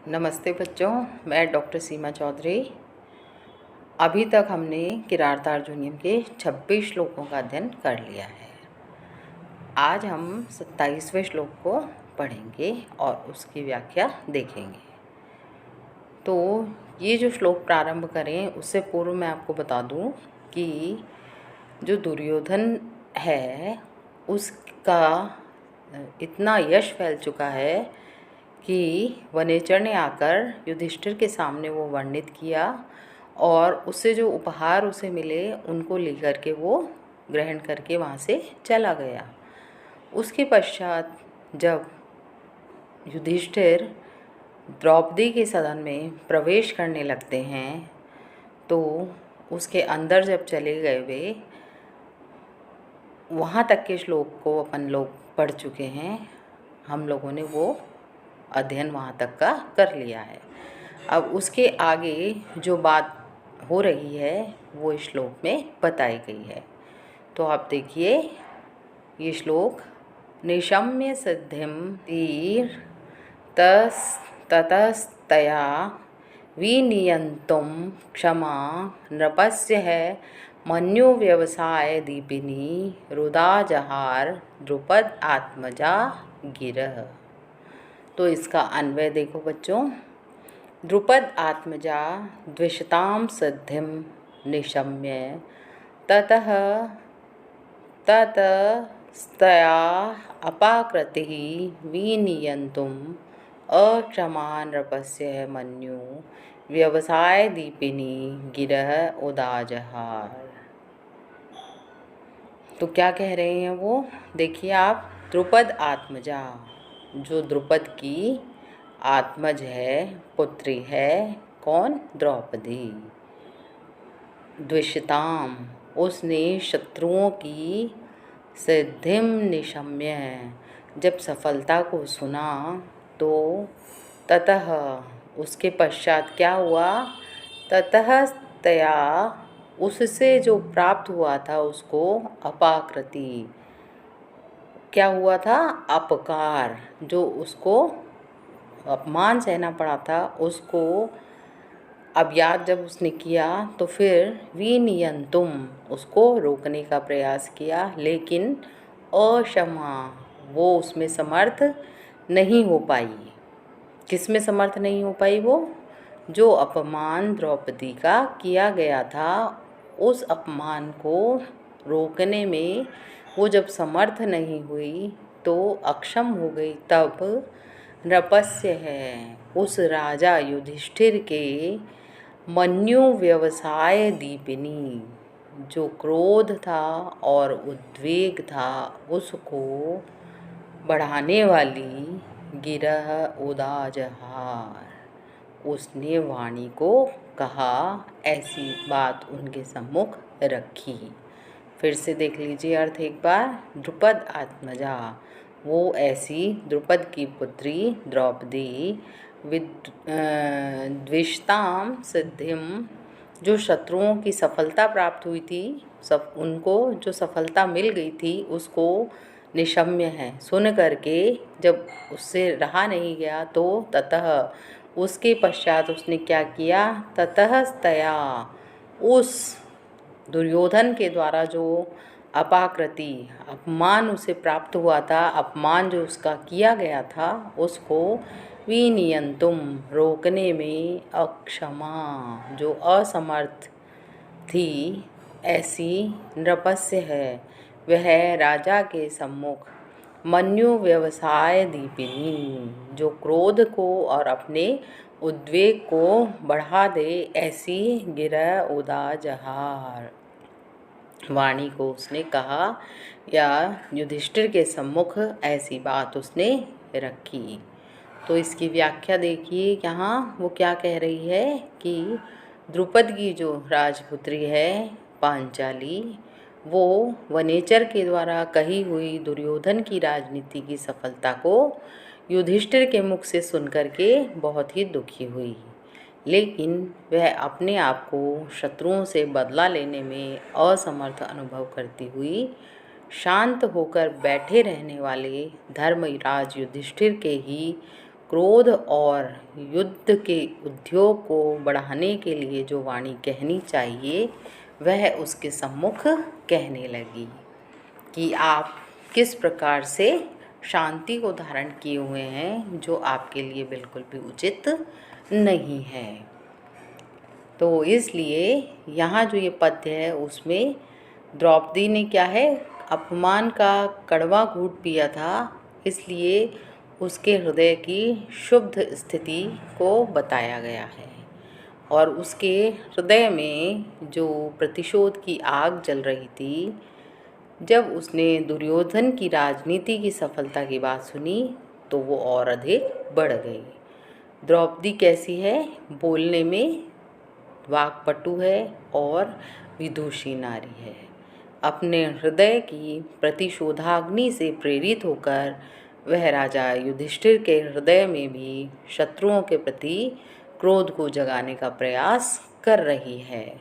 नमस्ते बच्चों, मैं डॉक्टर सीमा चौधरी। अभी तक हमने किरातार्जुनीयम अर्जुनीयम के 26 श्लोकों का अध्ययन कर लिया है। आज हम 27वें श्लोक को पढ़ेंगे और उसकी व्याख्या देखेंगे। तो ये जो श्लोक प्रारंभ करें उससे पूर्व मैं आपको बता दूं कि जो दुर्योधन है उसका इतना यश फैल चुका है कि वनेचर ने आकर युधिष्ठिर के सामने वो वर्णित किया और उससे जो उपहार उसे मिले उनको लेकर के वो ग्रहण करके वहाँ से चला गया। उसके पश्चात जब युधिष्ठिर द्रौपदी के सदन में प्रवेश करने लगते हैं तो उसके अंदर जब चले गए वे वहाँ तक के श्लोक को अपन लोग पढ़ चुके हैं। हम लोगों ने वो अध्ययन वहाँ तक का कर लिया है। अब उसके आगे जो बात हो रही है वो इस श्लोक में बताई गई है। तो आप देखिए ये श्लोक, निशम्य सिद्धिम तीर ततस्तया विनियंतुम क्षमा नृपस्य है मन्यु व्यवसाय दीपिनी रुदा जहार द्रुपद आत्मजा गिरह। तो इसका अन्वय देखो बच्चों। द्रुपद आत्मजा द्विषतां सिद्धिं निशम्य ततः ततस्तया अपाकृतिः विनियन्तुम् अक्षमा नृपस्य मन्यु व्यवसाय दीपिनी गिरह उदाजहार। तो क्या कह रहे हैं वो देखिए आप। द्रुपद आत्मजा, जो द्रुपद की आत्मज है, पुत्री है, कौन? द्रौपदी। द्विषताम, उसने शत्रुओं की सिद्धिम निशम्य, जब सफलता को सुना तो ततः, उसके पश्चात क्या हुआ? ततः तया, उससे जो प्राप्त हुआ था उसको अपाकृति, क्या हुआ था? अपकार, जो उसको अपमान सहना पड़ा था उसको अब याद जब उसने किया तो फिर विनियंतुम, उसको रोकने का प्रयास किया, लेकिन अक्षमा, वो उसमें समर्थ नहीं हो पाई। किस में समर्थ नहीं हो पाई? वो जो अपमान द्रौपदी का किया गया था उस अपमान को रोकने में वो जब समर्थ नहीं हुई तो अक्षम हो गई। तब नृपस्य है, उस राजा युधिष्ठिर के मन्यु व्यवसाय दीपिनी, जो क्रोध था और उद्वेग था उसको बढ़ाने वाली गिरह उदाजहार, उसने वाणी को कहा, ऐसी बात उनके सम्मुख रखी। फिर से देख लीजिए अर्थ एक बार। द्रुपद आत्मजा, वो ऐसी द्रुपद की पुत्री द्रौपदी, द्विषताम सिद्धिम, जो शत्रुओं की सफलता प्राप्त हुई थी, सब उनको जो सफलता मिल गई थी उसको निशम्य है सुन करके जब उससे रहा नहीं गया तो ततः, उसके पश्चात उसने क्या किया? ततः तया, उस दुर्योधन के द्वारा जो अपाकृति, अपमान उसे प्राप्त हुआ था, अपमान जो उसका किया गया था उसको विनियंतुम, रोकने में अक्षमा, जो असमर्थ थी, ऐसी नृपस्य है, वह राजा के सम्मुख मन्यु व्यवसाय दीपिनी, जो क्रोध को और अपने उद्वेग को बढ़ा दे, ऐसी गिरह उदाजहार, वाणी को उसने कहा या युधिष्ठिर के सम्मुख ऐसी बात उसने रखी। तो इसकी व्याख्या देखिए यहाँ वो क्या कह रही है कि द्रुपद की जो राजपुत्री है पांचाली, वो वनेचर के द्वारा कही हुई दुर्योधन की राजनीति की सफलता को युधिष्ठिर के मुख से सुनकर के बहुत ही दुखी हुई, लेकिन वह अपने आप को शत्रुओं से बदला लेने में असमर्थ अनुभव करती हुई शांत होकर बैठे रहने वाले धर्मराज युधिष्ठिर के ही क्रोध और युद्ध के उद्योग को बढ़ाने के लिए जो वाणी कहनी चाहिए वह उसके सम्मुख कहने लगी कि आप किस प्रकार से शांति को धारण किए हुए हैं, जो आपके लिए बिल्कुल भी उचित नहीं है। तो इसलिए यहाँ जो ये पद्य है उसमें द्रौपदी ने क्या है, अपमान का कड़वा घूंट पिया था, इसलिए उसके हृदय की शुद्ध स्थिति को बताया गया है। और उसके हृदय में जो प्रतिशोध की आग जल रही थी, जब उसने दुर्योधन की राजनीति की सफलता की बात सुनी तो वो और अधिक बढ़ गई। द्रौपदी कैसी है, बोलने में वाक्पटु है और विदुषी नारी है। अपने हृदय की प्रतिशोधाग्नि से प्रेरित होकर वह राजा युधिष्ठिर के हृदय में भी शत्रुओं के प्रति क्रोध को जगाने का प्रयास कर रही है,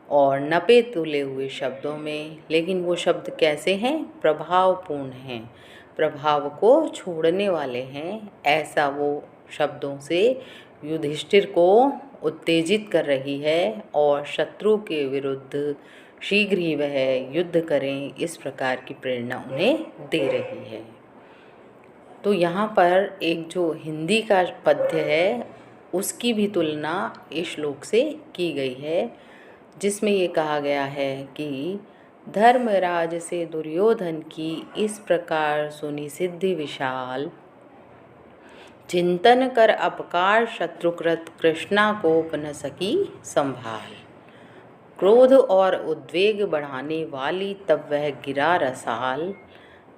और नपे तुले हुए शब्दों में। लेकिन वो शब्द कैसे हैं, प्रभावपूर्ण हैं, प्रभाव को छोड़ने वाले हैं। ऐसा वो शब्दों से युधिष्ठिर को उत्तेजित कर रही है और शत्रु के विरुद्ध शीघ्र ही वह युद्ध करें, इस प्रकार की प्रेरणा उन्हें दे रही है। तो यहाँ पर एक जो हिंदी का पद्य है उसकी भी तुलना इस श्लोक से की गई है, जिसमें ये कहा गया है कि धर्मराज से दुर्योधन की इस प्रकार सुनी सिद्धि विशाल, चिंतन कर अपकार शत्रुकृत कृष्णा को न सकी संभाल। क्रोध और उद्वेग बढ़ाने वाली तब वह गिरा रसाल,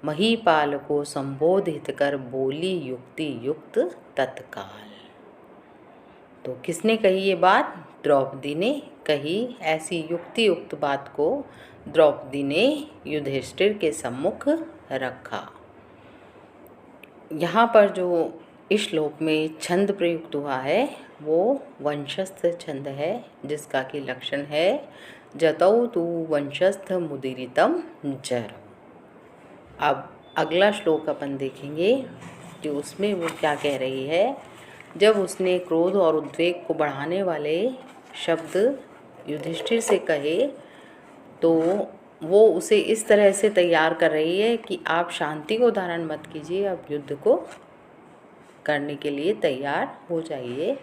महीपाल को संबोधित कर बोली युक्ति युक्त तत्काल। तो किसने कही ये बात, द्रौपदी ने कही। ऐसी युक्ति युक्त बात को द्रौपदी ने युधिष्ठिर के सम्मुख रखा। यहाँ पर जो इस श्लोक में छंद प्रयुक्त हुआ है वो वंशस्थ छंद है, जिसका कि लक्षण है जतौ तु वंशस्थ मुदीरितम जर। अब अगला श्लोक अपन देखेंगे कि उसमें वो क्या कह रही है। जब उसने क्रोध और उद्वेग को बढ़ाने वाले शब्द युधिष्ठिर से कहे तो वो उसे इस तरह से तैयार कर रही है कि आप शांति को धारण मत कीजिए, आप युद्ध को करने के लिए तैयार हो जाइए।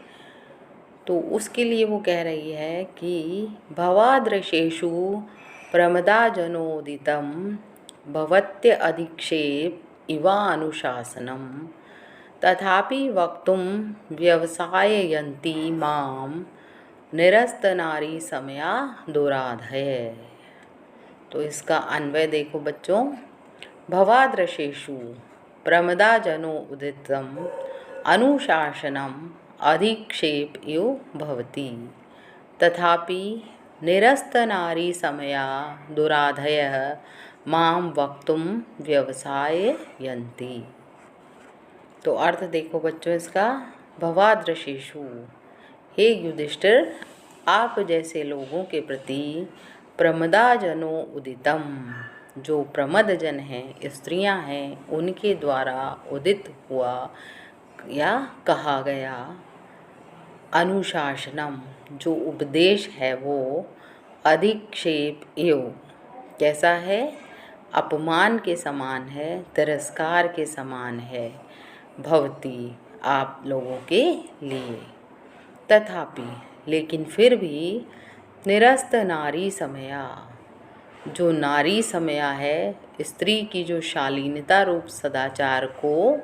तो उसके लिए वो कह रही है कि भवादृशेषु प्रमदाजनोदितं भवत्य अधिक्षेप इवानुशासनम, तथापि वक्तुं व्यवसाययन्ति मां निरस्तनारी समया दुराधय। तो इसका अन्वय देखो बच्चों, भवादृशेषु प्रमदाजनो उदितम अनुशासनम अधिक्षेप इव भवति, तथापि निरस्तनारी समया दुराधयः मां वक्तुं व्यवसाययन्ति। तो अर्थ देखो बच्चों इसका, भवादृशेषु, हे युधिष्ठिर, आप जैसे लोगों के प्रति प्रमदाजनो उदितम, जो प्रमदजन हैं, स्त्रियां हैं, उनके द्वारा उदित हुआ या कहा गया अनुशासनम, जो उपदेश है वो अधिक्षेप एव, कैसा है, अपमान के समान है, तिरस्कार के समान है, भवती, आप लोगों के लिए। तथापि, लेकिन फिर भी, निरस्त नारी समया, जो नारी समया है, स्त्री की जो शालीनता रूप सदाचार को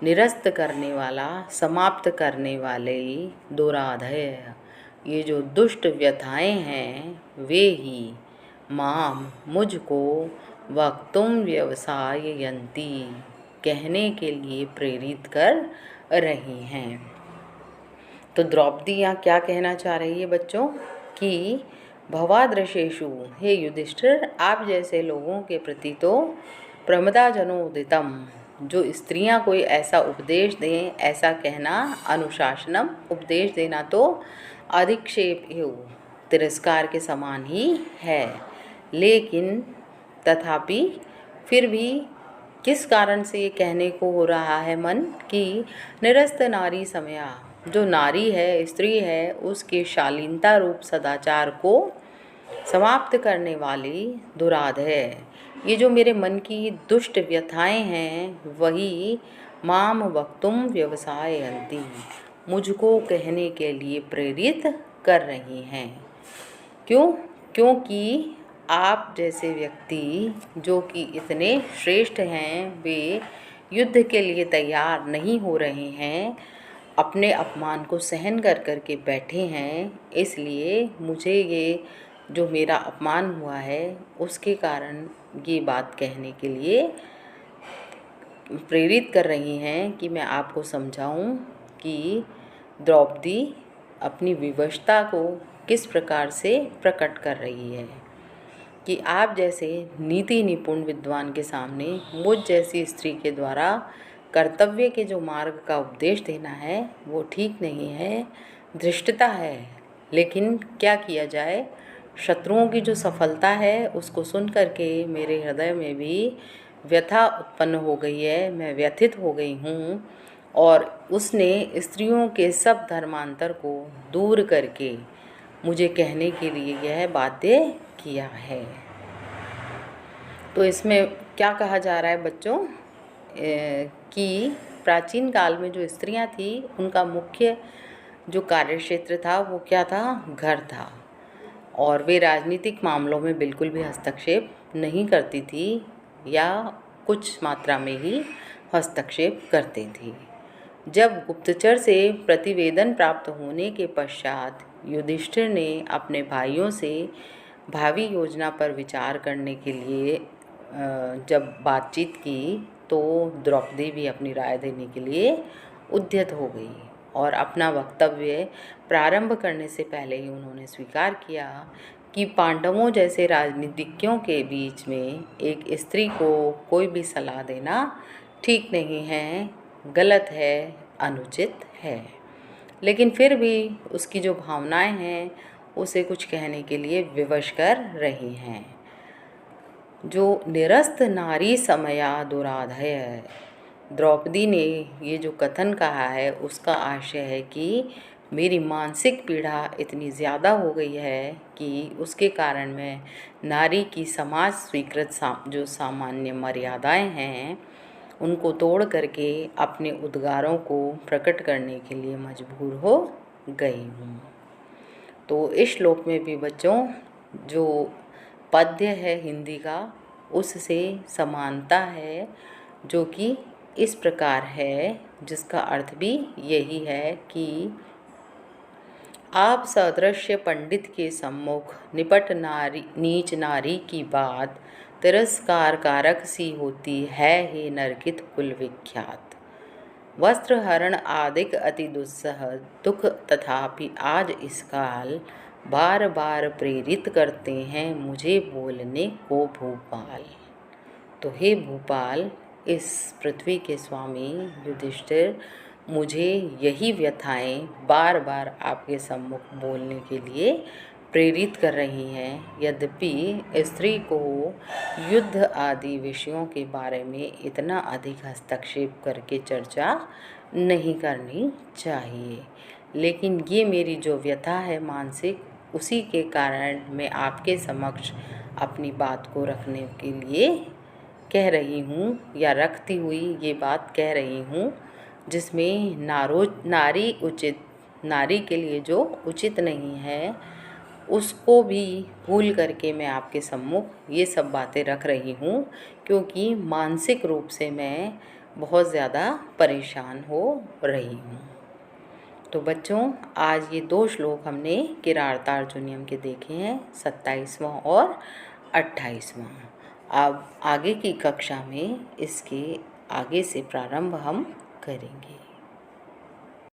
निरस्त करने वाला, समाप्त करने वाले दुराधय, ये जो दुष्ट व्यथाएं हैं, वे ही माम, मुझको, वक्तुम व्यवसाययन्ति, कहने के लिए प्रेरित कर रही हैं। तो द्रौपदी यहाँ क्या कहना चाह रही है बच्चों कि भवादृशेषु, हे युधिष्ठिर, आप जैसे लोगों के प्रति तो प्रमदाजनोदितम, जो स्त्रियां कोई ऐसा उपदेश दें, ऐसा कहना, अनुशासनम, उपदेश देना, तो अधिक्षेप एव, तिरस्कार के समान ही है। लेकिन तथापि, फिर भी किस कारण से ये कहने को हो रहा है मन कि निरस्त नारी समया, जो नारी है, स्त्री है, उसके शालीनता रूप सदाचार को समाप्त करने वाली दुराध है। ये जो मेरे मन की दुष्ट व्यथाएं हैं वही माम वक्तुम व्यवसायन्ति, मुझको कहने के लिए प्रेरित कर रही हैं। क्यों? क्योंकि आप जैसे व्यक्ति जो कि इतने श्रेष्ठ हैं, वे युद्ध के लिए तैयार नहीं हो रहे हैं, अपने अपमान को सहन कर कर के बैठे हैं। इसलिए मुझे ये जो मेरा अपमान हुआ है उसके कारण ये बात कहने के लिए प्रेरित कर रही हैं कि मैं आपको समझाऊं कि द्रौपदी अपनी विवशता को किस प्रकार से प्रकट कर रही है। कि आप जैसे नीति निपुण विद्वान के सामने मुझ जैसी स्त्री के द्वारा कर्तव्य के जो मार्ग का उपदेश देना है वो ठीक नहीं है, धृष्टता है। लेकिन क्या किया जाए, शत्रुओं की जो सफलता है उसको सुन करके मेरे हृदय में भी व्यथा उत्पन्न हो गई है, मैं व्यथित हो गई हूँ। और उसने स्त्रियों के सब धर्मांतर को दूर करके मुझे कहने के लिए यह बाध्य किया है। तो इसमें क्या कहा जा रहा है बच्चों, कि प्राचीन काल में जो स्त्रियां थी उनका मुख्य जो कार्यक्षेत्र था वो क्या था, घर था। और वे राजनीतिक मामलों में बिल्कुल भी हस्तक्षेप नहीं करती थी या कुछ मात्रा में ही हस्तक्षेप करती थी। जब गुप्तचर से प्रतिवेदन प्राप्त होने के पश्चात युधिष्ठिर ने अपने भाइयों से भावी योजना पर विचार करने के लिए जब बातचीत की तो द्रौपदी भी अपनी राय देने के लिए उद्यत हो गई और अपना वक्तव्य प्रारंभ करने से पहले ही उन्होंने स्वीकार किया कि पांडवों जैसे राजनीतिज्ञों के बीच में एक स्त्री को कोई भी सलाह देना ठीक नहीं है, गलत है, अनुचित है। लेकिन फिर भी उसकी जो भावनाएं हैं उसे कुछ कहने के लिए विवश कर रही हैं। जो निरस्त नारी समया दुराधय है, द्रौपदी ने ये जो कथन कहा है उसका आशय है कि मेरी मानसिक पीड़ा इतनी ज़्यादा हो गई है कि उसके कारण मैं नारी की समाज स्वीकृत जो सामान्य मर्यादाएं हैं उनको तोड़ करके अपने उद्गारों को प्रकट करने के लिए मजबूर हो गई हूँ। तो इस श्लोक में भी बच्चों जो पद्य है हिंदी का उससे समानता है, जो कि इस प्रकार है, जिसका अर्थ भी यही है कि आप सदृश्य पंडित के सम्मुख निपट नीच नारी की बात तिरस्कार कारक सी होती है हे नरकित कुल विख्यात। वस्त्र हरण आदिक अति दुस्सह दुख तथापि आज इस काल बार बार प्रेरित करते हैं मुझे बोलने को भूपाल। तो हे भूपाल, इस पृथ्वी के स्वामी युधिष्ठिर, मुझे यही व्यथाएं बार बार आपके सम्मुख बोलने के लिए प्रेरित कर रही हैं। यद्यपि स्त्री को युद्ध आदि विषयों के बारे में इतना अधिक हस्तक्षेप करके चर्चा नहीं करनी चाहिए, लेकिन ये मेरी जो व्यथा है मानसिक, उसी के कारण मैं आपके समक्ष अपनी बात को रखने के लिए कह रही हूँ या रखती हुई ये बात कह रही हूँ, जिसमें नारी के लिए जो उचित नहीं है उसको भी भूल करके मैं आपके सम्मुख ये सब बातें रख रही हूँ, क्योंकि मानसिक रूप से मैं बहुत ज़्यादा परेशान हो रही हूँ। तो बच्चों, आज ये 2 श्लोक हमने किरातार्जुनीयम के देखे हैं, 27वां और 28वां। अब आगे की कक्षा में इसके आगे से प्रारंभ हम करेंगे।